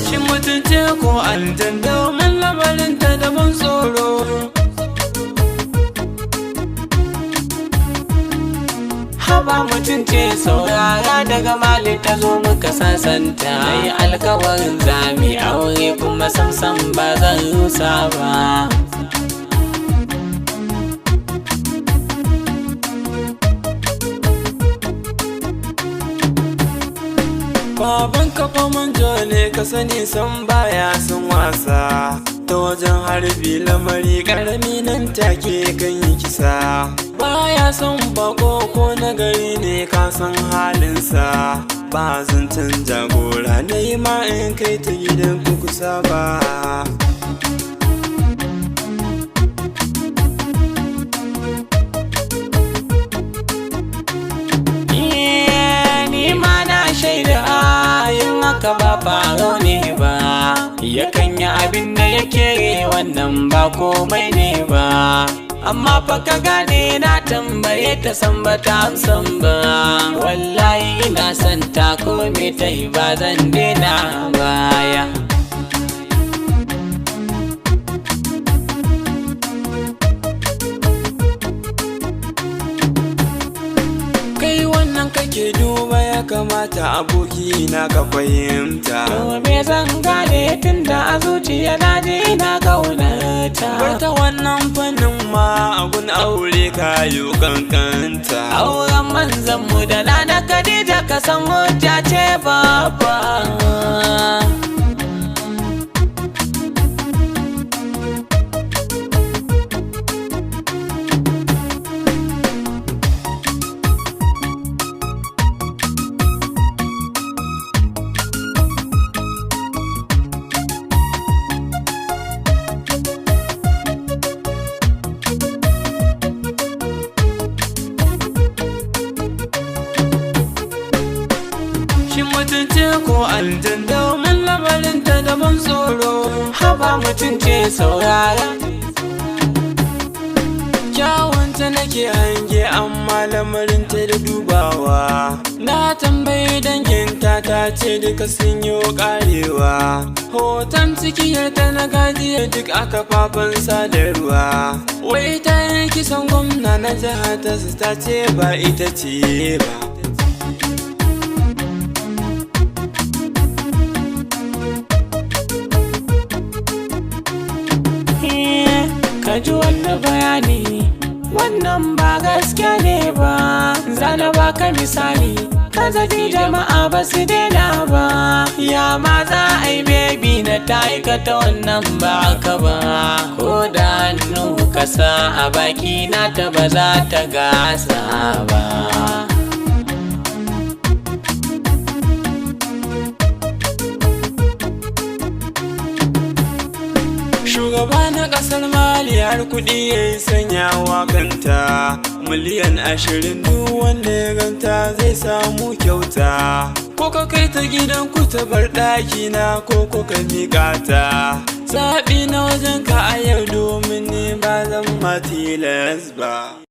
Shin mutunce ko aljan domin lamarinta da ban tsoro. Haba mutunce saurara daga Mali ta zo muka sasanta. Nayi alkawarin zami aure kuma samsam ba zan rusa ba. Baban kafa manjo ne ka sani san baya sun wasa. Ta wajen harbi lamari karami nan take kan yi kisa. Baya son bako ko nagari ne ka san halinsa. Ba zancen jagora na yi ma in kai ta gidan kusa ba. Shaida yin haka ba faro ne ba, yakan yi abin da yake wannan ba komai ne ba. Amma fa ka gane na tambaye ta san ba ta amsan ba. Wallahi ina son ta kome ta yi ba zan daina baya. Kake duba ya kamata aboki na ka fahimta. To me zan gane tunda a zuciya na je ina kaunarta. Barta wannan fannin ma abun aure kayo kankanta. Auren manzan mu da Nana Khadija ka san hujja ce babba. Shin mutunce ko aljan domin lamarinta da ban tsoro. Haba mutunce saurara, kyawunta nake hange amma lamarinta da dubawa. Na tambayi danginta ta ce duka sun yi karewa. Hoton cikiyarta na gajiya duk a kafafen sadarwa. Wai ta yi kisan gwamna na jihar ta ce ba ita ce ba. Ka ji wannan bayani, wannan ba gaskiya ne ba. Zana baka misali, ka zaji jama'a ba su daina ba. Ya ma za a yi baby na ta aikata wannan ba ka ba. Ko da hannu ka sa a baki na ta ba za ta gasa ba. Shugaba na kasar Mali har kuɗi ya yi sanyawa kanta. Miliyan 20 duk wanda ya ganta zai samu kyauta. Ko ka kai ta gidan ku ta bar ɗaki na ko ka miƙa ta. Zaɓi na wajen ka a yau domin ne ba zan ma tilas ba.